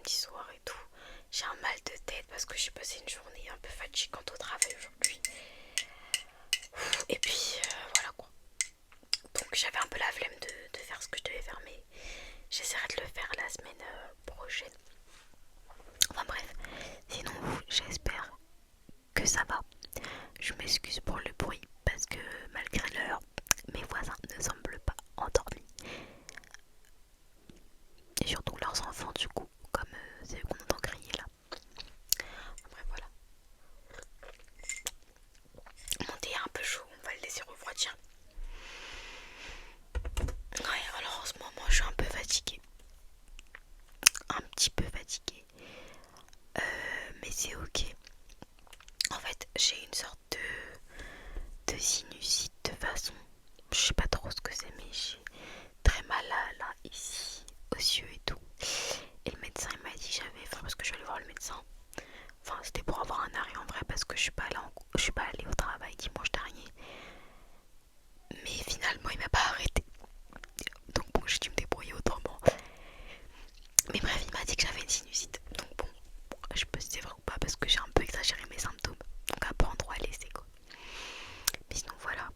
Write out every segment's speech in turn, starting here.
samedi soir et tout. J'ai un mal de tête parce que j'ai passé une journée un peu fatigante au travail aujourd'hui. Et puis voilà quoi. Donc j'avais un peu la flemme de faire ce que je devais faire, mais j'essaierai de le faire la semaine prochaine. Enfin bref, sinon vous, j'espère que ça va. Je m'excuse pour le bruit parce que malgré l'heure, mes voisins ne semblent pas endormis. Et surtout leurs enfants du coup, comme c'est eux qu'on entend crier là. Après voilà. Mon thé est un peu chaud, on va le laisser refroidir. Ouais, alors en ce moment je suis un peu fatiguée. Un petit peu fatiguée. Mais c'est ok. En fait, j'ai une sorte de sinusite de façon. Je sais pas trop ce que c'est, mais j'ai très mal là, ici, aux yeux et tout. Et le médecin il m'a dit enfin parce que je suis allée voir le médecin. Enfin c'était pour avoir un arrêt en vrai parce que je suis pas allée au travail dimanche dernier. Mais finalement il m'a pas arrêté. Donc bon j'ai dû me débrouiller autrement. Mais bref il m'a dit que j'avais une sinusite. Donc bon je peux c'est vrai ou pas parce que j'ai un peu exagéré mes symptômes. Donc un peu en droit à laisser quoi. Mais sinon voilà.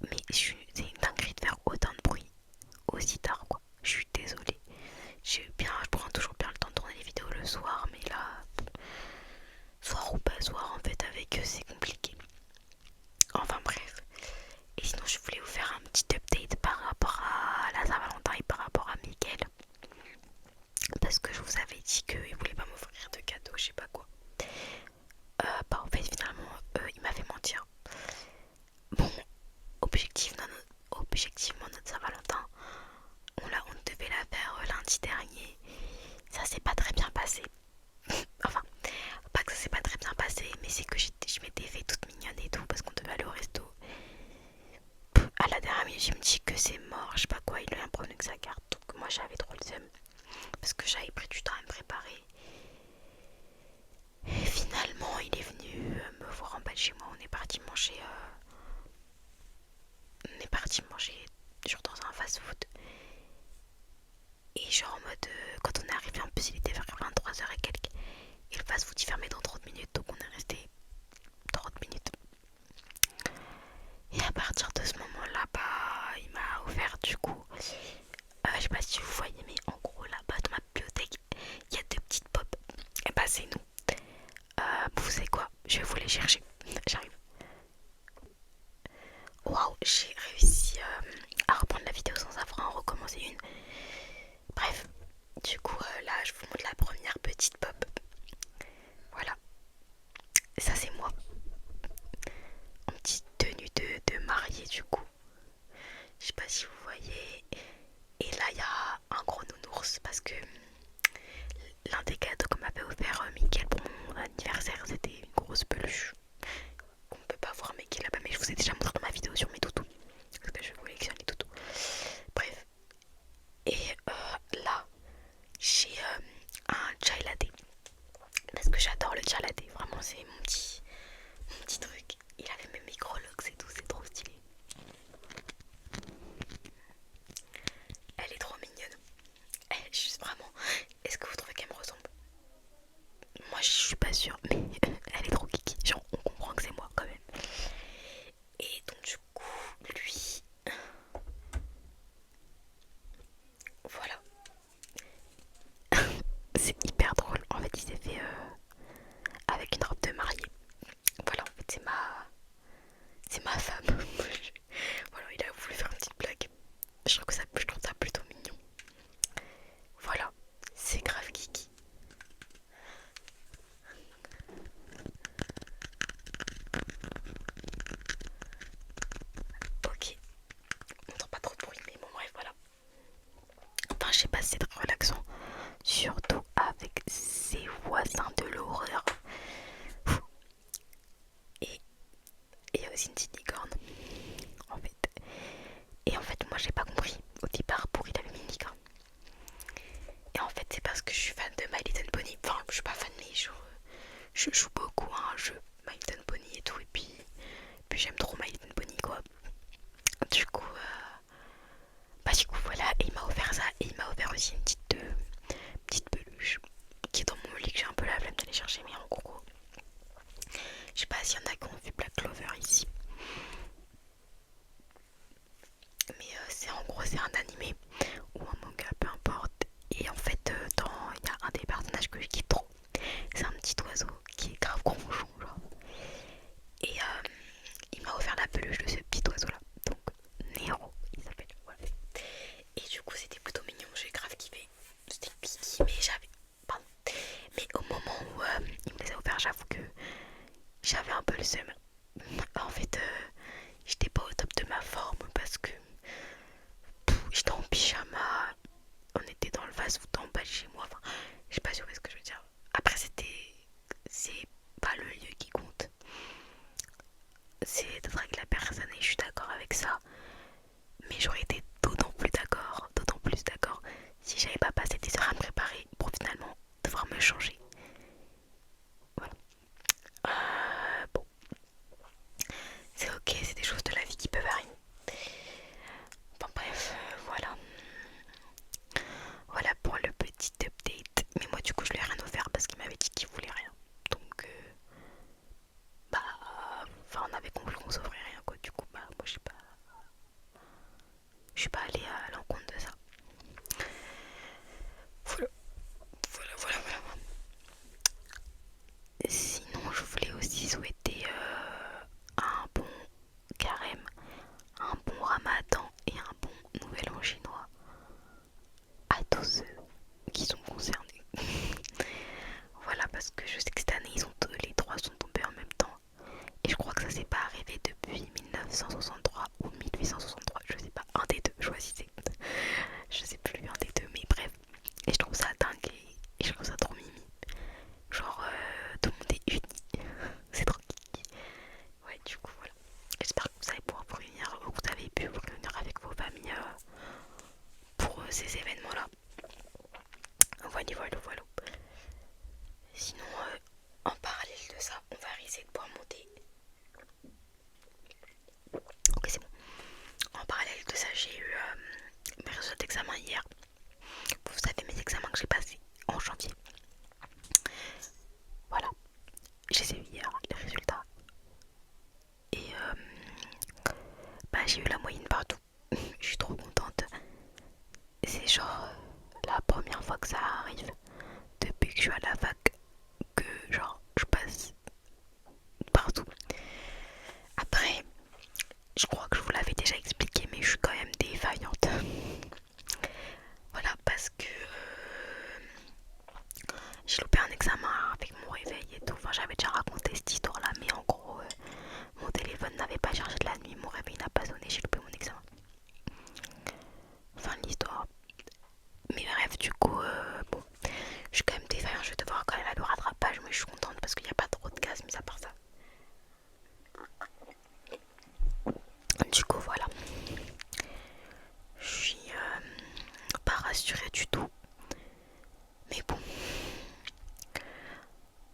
Mais c'est une dinguerie de faire autant de bruit aussi tard quoi. Je suis désolée. Je prends toujours bien le temps de tourner les vidéos le soir, mais là, soir ou pas soir en fait avec eux c'est compliqué. Enfin bref. Et sinon je voulais vous faire un petit update par rapport à la Saint-Valentin et par rapport à Mickaël. Parce que je vous avais dit qu'il voulait pas m'offrir de cadeaux, je sais pas quoi. Bah en fait finalement il m'a fait mentir. Bon, objectivement notre Saint-Valentin, on devait la faire lundi dernier. Ça s'est pas très bien passé. Enfin, pas que ça s'est pas très bien passé, mais c'est que je m'étais fait toute mignonne et tout parce qu'on devait aller au resto. À la dernière minute, je me dis que c'est mort, je sais pas quoi, il a un problème avec sa carte. Donc moi j'avais trop le seum parce que j'avais pris du temps à me préparer. Et finalement, il est venu me voir en bas de chez moi. On est parti manger genre dans un fast-food. Et genre en mode, quand on est arrivé, en plus il était vers 23h et quelques. Et le fast-food il fermait dans 30 minutes, donc on est resté 30 minutes. Et à partir de ce moment-là, bah, il m'a offert du coup, je sais pas si vous voyez, mais en gros là-bas dans ma bibliothèque, il y a deux petites pop. Et bah c'est nous. Vous savez quoi? Je vais vous les chercher. J'arrive. Waouh, j'ai réussi à reprendre la vidéo sans avoir à en recommencer une. Bref, du coup là je vous montre la première petite pop. Voilà, ça c'est moi. En petite tenue de mariée du coup. Je sais pas si vous voyez. Et là il y a un gros nounours parce que l'un des cadeaux qu'on m'avait offert Mickaël pour mon anniversaire c'était une grosse peluche. On peut pas voir Mickaël là-bas, mais je vous ai déjà montré dans ma vidéo sur mes toutous. Parce que je collectionne les toutous. Bref. Et là j'ai un chai latte. Parce que j'adore le chai latte. Vraiment c'est mon petit truc. Il avait mes microlox et tout, c'est trop stylé. Elle est trop mignonne. Elle est juste vraiment. Est-ce que vous trouvez qu'elle me ressemble? Moi je suis pas sûre, mais elle est trop kiki. Genre on comprend que c'est moi quand même. Et donc du coup, lui, voilà. C'est hyper drôle. En fait, il s'est fait avec une robe de mariée. Voilà, en fait, c'est ma femme. Voilà, il a voulu faire une petite blague. Je trouve ça plutôt mignon. Voilà, c'est grave kiki. Ok, on n'entend pas trop de bruit, mais bon, bref, voilà. Enfin, je sais pas si c'est très relaxant. Surtout avec ces voisins de l'horreur. Et il y a aussi une petite licorne, en fait. Et en fait, moi, j'ai pas compris au départ pour il avait mis une licorne. Et en fait, c'est parce que je suis fan de My Little Pony. Enfin, je suis pas fan, mais je joue beaucoup à un jeu My Little Pony et tout. Et puis j'aime trop My Little Pony, quoi. Du coup, voilà. Et il m'a offert ça. Et il m'a offert aussi une petite seum. En fait, j'étais pas au top de ma forme parce que j'étais en pyjama, on était dans le fast-food en bas de chez moi. Enfin, je sais pas si vous voyez ce que je veux dire. Après, c'est pas le lieu qui compte, c'est d'être avec la personne et je suis d'accord avec ça. Mais j'aurais été d'autant plus d'accord si j'avais pas passé des heures à me préparer pour finalement devoir me changer. Voilà. Bon, c'est ok, c'est des choses de la vie qui peuvent arriver. Bon bref, voilà. Voilà pour le petit update. Mais moi du coup je lui ai rien offert parce qu'il m'avait dit qu'il voulait rien. Donc bah enfin on avait conclu qu'on s'offrait rien quoi. Du coup bah moi je suis pas allée à l'encontre de ça. Voilà, voilà. Sinon je voulais aussi souhaiter un bon carême, un bon ramadan et un bon nouvel an chinois à tous ceux qui sont concernés. Voilà, parce que je sais que cette année les trois sont tombés en même temps. Et je crois que ça s'est pas arrivé depuis 1963 ou 1863, je sais pas, un des deux, choisissez. Je sais plus, un des deux, mais bref. Et je trouve ça dingue et je trouve ça trop mimi. Genre, tout le monde est uni. C'est trop kiki. Ouais, du coup, voilà. J'espère que vous allez pouvoir vous réunir, ou que vous avez pu vous réunir avec vos familles pour ces événements-là. Voilà. Sinon, en parallèle de ça, on va essayer de pouvoir monter. Ok, c'est bon. En parallèle de ça, j'ai eu mes résultats d'examen hier. Vous savez, mes examens que j'ai passés en janvier. Voilà, je les ai eu hier, les résultats. Et bah, j'ai eu la moyenne partout. Je suis trop contente. C'est genre la première fois que ça arrive depuis que je suis à la fac que genre je passe partout. Après, je crois que je vous l'avais déjà expliqué, mais je suis quand même défaillante. Voilà, parce que j'ai loupé un examen avec mon réveil et tout. Enfin, j'avais déjà raconté cette histoire-là, mais en gros, mon téléphone n'avait pas chargé de la nuit, mon réveil n'a pas sonné, j'ai loupé mon examen. Fin de l'histoire. Mais bref, du coup, bon, je suis quand même défaillante, je vais devoir quand même aller au rattrapage, mais je suis contente parce qu'il n'y a pas trop de casse, mis à part ça. Du coup, voilà. Je suis pas rassurée du tout. Mais bon,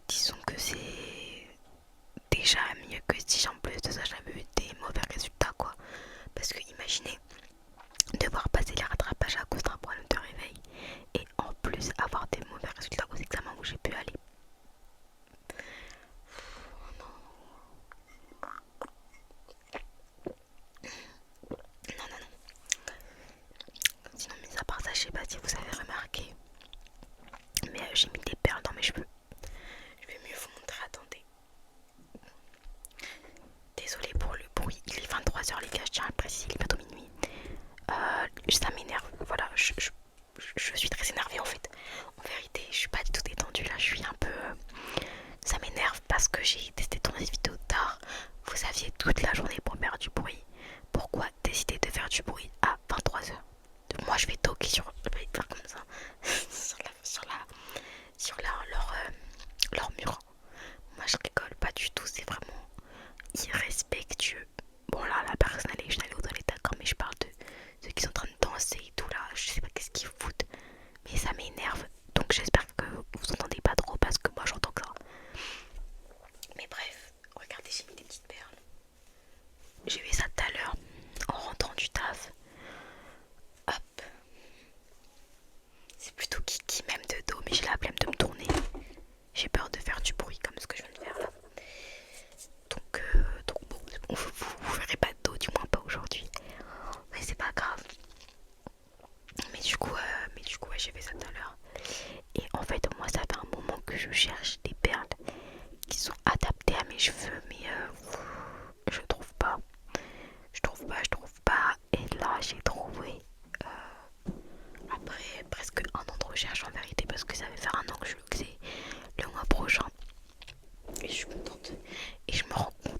disons que c'est déjà mieux que si en plus de ça j'avais eu des mauvais résultats quoi. Parce que imaginez devoir passer les rattrapages à cause d'un problème de réveil et en plus avoir des mauvais résultats aux examens où j'ai pu aller. Non. Sinon, mis à part ça, je sais pas si vous avez remarqué, mais j'ai mis des perles dans mes cheveux. Je vais mieux vous montrer, attendez. Désolée pour le bruit, il est 23h les gars, je tiens à le préciser, il est bientôt minuit. Ça m'énerve, voilà, je suis très énervée en fait. En vérité, je suis pas du tout détendue là, je suis un peu... Ça m'énerve parce que j'ai testé tourner des vidéos tard. Vous aviez toute la journée pour faire du bruit. Pourquoi décider de faire du bruit à 23h? Moi je vais toquer sur... Je vais faire comme ça. Leur mur. Moi je rigole pas du tout, c'est vraiment irrespectueux. Bon là la personne elle est juste allée aux toilettes d'accord, mais je parle de ceux qui sont en train de danser et tout là, je sais pas qu'est-ce qu'ils foutent, mais ça m'énerve. Donc j'espère que vous entendez pas trop parce que moi j'entends que ça. Mais bref, regardez, j'ai mis des petites perles. J'ai vu ça tout à l'heure en rentrant du taf. Hop. C'est plutôt kiki même de dos, mais j'ai la flemme de me tourner. J'ai peur de faire du bruit comme ce que je viens de faire là. Donc bon, vous verrez pas de dos, du moins pas aujourd'hui. Mais c'est pas grave. Mais du coup, ouais, j'ai fait ça tout à l'heure. Et en fait, moi, ça fait un moment que je cherche des perles qui sont adaptées à mes cheveux, mais je trouve pas. Je trouve pas. Et là, j'ai trouvé après presque un an de recherche en vérité, parce que ça va faire un an que je le sais le mois prochain. Et je suis contente. Et je me rends compte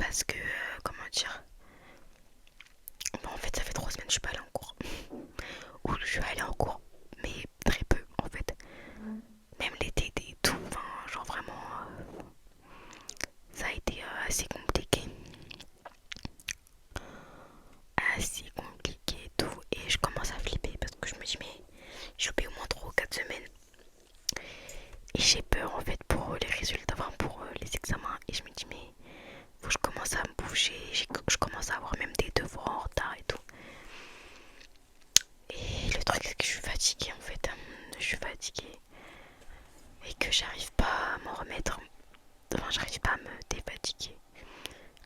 parce que, comment dire, bon, en fait ça fait 3 semaines que je suis pas allée en cours. Ou je suis allée en cours, mais très peu en fait. Même l'été et tout, enfin, genre vraiment, ça a été assez compliqué. Assez compliqué et tout. Et je commence à flipper parce que je me dis, mais j'ai loupé au moins 3 ou 4 semaines. Et j'ai peur en fait pour les résultats, enfin pour les examens. Et je me dis, mais faut que je commence à me bouger. Je commence à avoir même des devoirs en retard et tout. Et le truc, c'est que je suis fatiguée en fait. Je suis fatiguée. Et que j'arrive pas à m'en remettre. Enfin, j'arrive pas à me défatiguer.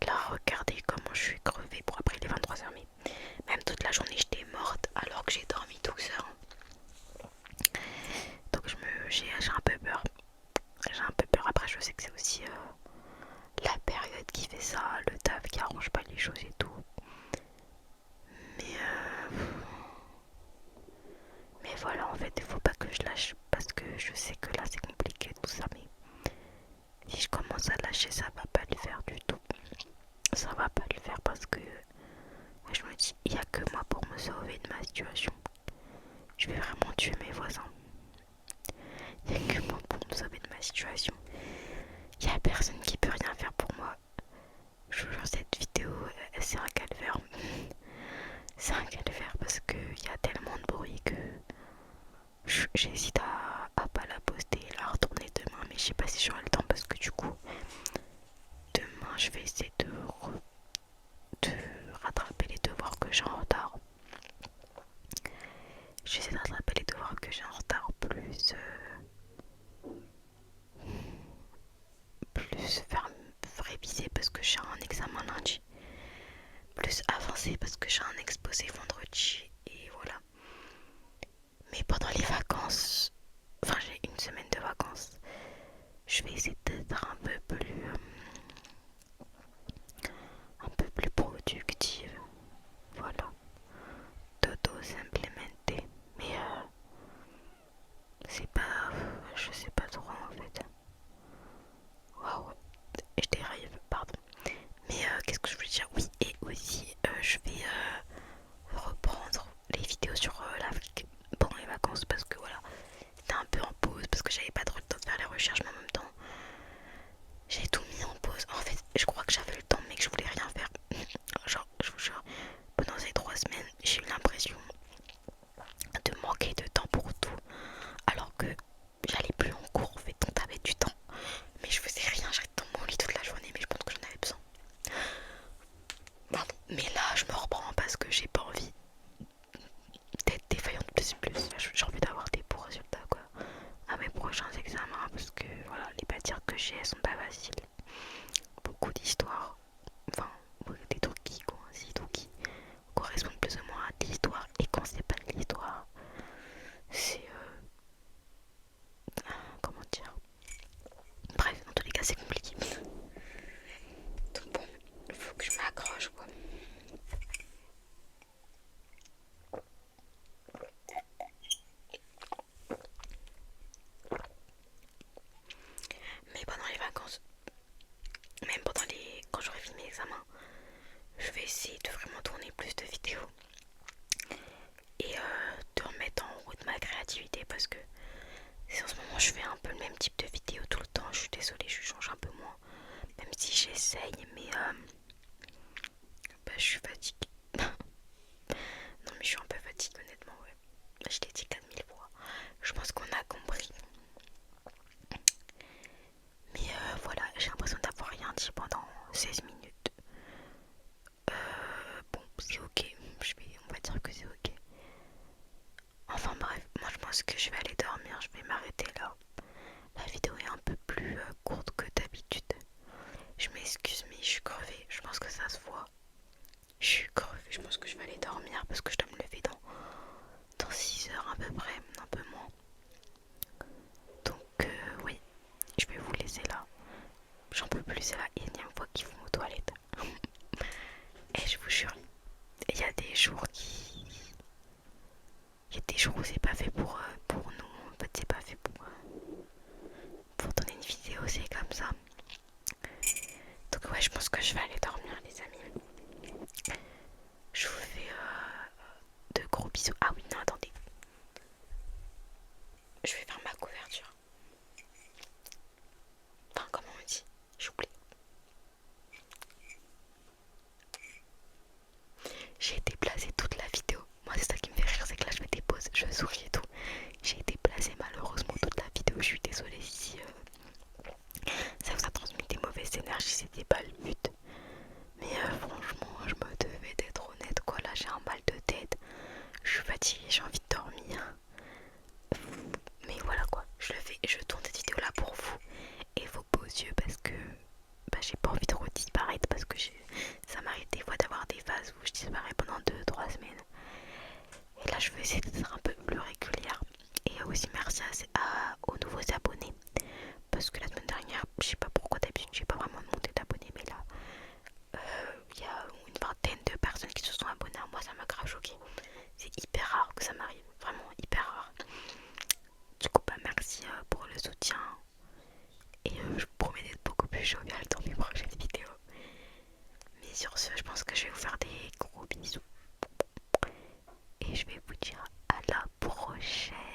Là, regardez comment je suis crevée pour après les 23h. Mais même toute la journée, j'étais morte alors que j'ai dormi 12 heures. Donc j'ai un peu peur. J'ai un peu peur. Après, je sais que c'est aussi la période qui fait ça, le taf qui arrange pas les choses et tout. Mais, mais voilà, en fait, il faut pas que je lâche parce que je sais que là c'est compliqué tout ça. Mais si je commence à lâcher, ça va pas le faire du tout. Ça va pas le faire parce que je me dis, il y a que moi pour me sauver de ma situation. Je vais vraiment tuer mes voisins. Il y a que moi pour me sauver de ma situation. Il y a personne qui peut rien faire pour moi. Je vous jure, cette vidéo, c'est un calvaire. C'est un calvaire parce qu'il y a tellement de bruit que j'hésite à pas la poster et la retourner demain. Mais je sais pas si j'aurai le temps parce que du coup, demain, je vais essayer de rattraper les devoirs que j'ai en retard. J'essaie de rattraper les devoirs que j'ai en retard plus faire réviser parce que j'ai un examen lundi, plus avancer parce que j'ai un exposé vendredi et voilà. Mais pendant les vacances, enfin j'ai une semaine de vacances, je vais essayer d'être un peu plus productive. Voilà, dodo s'implémenter. Mais c'est pas, je sais pas trop en fait. Waouh, je dérive, pardon. Mais qu'est-ce que je voulais dire? Oui, et aussi je vais reprendre les vidéos sur l'Afrique pendant les vacances parce que voilà, c'était un peu en pause parce que j'avais pas trop le temps de faire les recherches, mais en même temps, j'ai tout mis en pause. En fait, je crois que j'avais le temps, mais que je voulais rien faire. Genre, je vous jure, pendant ces 3 semaines, j'ai eu l'impression de manquer de temps pour tout, alors que j'allais plus en cours en fait, donc t'avais du temps. Mais je faisais rien, j'étais dans mon lit toute la journée, mais je pense que j'en avais besoin. Pardon. Mais là, je me reprends parce que j'ai pas envie d'être défaillante de plus plus. J'ai envie d'avoir des bons résultats quoi à mes prochains examens parce que voilà, les matières que j'ai elles sont pas faciles. Beaucoup d'histoires, enfin des trucs qui coïncident ou qui correspondent plus ou moins à de l'histoire et quand c'est pas de l'histoire, c'est comment dire. Bref, dans tous les cas c'est compliqué. Donc bon, il faut que je m'accroche quoi. Mais pendant les vacances, même quand j'aurai fini mes examens, je vais essayer de vraiment tourner plus de vidéos et de remettre en route ma créativité parce que en ce moment je fais un peu le même type de vidéo tout le temps. Je suis désolée, je change un peu moins, même si j'essaye, mais je suis fatiguée. Non mais je suis un peu fatiguée honnêtement, ouais. Je l'ai dit 4000 fois. Je pense qu'on a compris. Mais voilà, j'ai l'impression d'avoir rien dit pendant 16 minutes. Bon, c'est ok. On va dire que c'est ok. Enfin bref, moi je pense que je vais aller dormir. Je vais m'arrêter là. La vidéo est un peu plus courte que d'habitude. Je m'excuse mais je suis crevée. Je pense que ça se voit. Je suis crevée. Je pense que je vais aller dormir parce que je dois me lever dans 6 heures à peu près. Un peu moins. Donc oui, je vais vous laisser là. J'en peux plus, c'est la énième fois qu'ils vont aux toilettes. Et je vous jure, il y a des jours il y a des jours où c'est pas fait pour nous. En fait, c'est pas fait pour tourner une vidéo, c'est comme ça. Donc ouais, je pense que je vais aller dormir. je pense que je vais vous faire des gros bisous. Et je vais vous dire à la prochaine.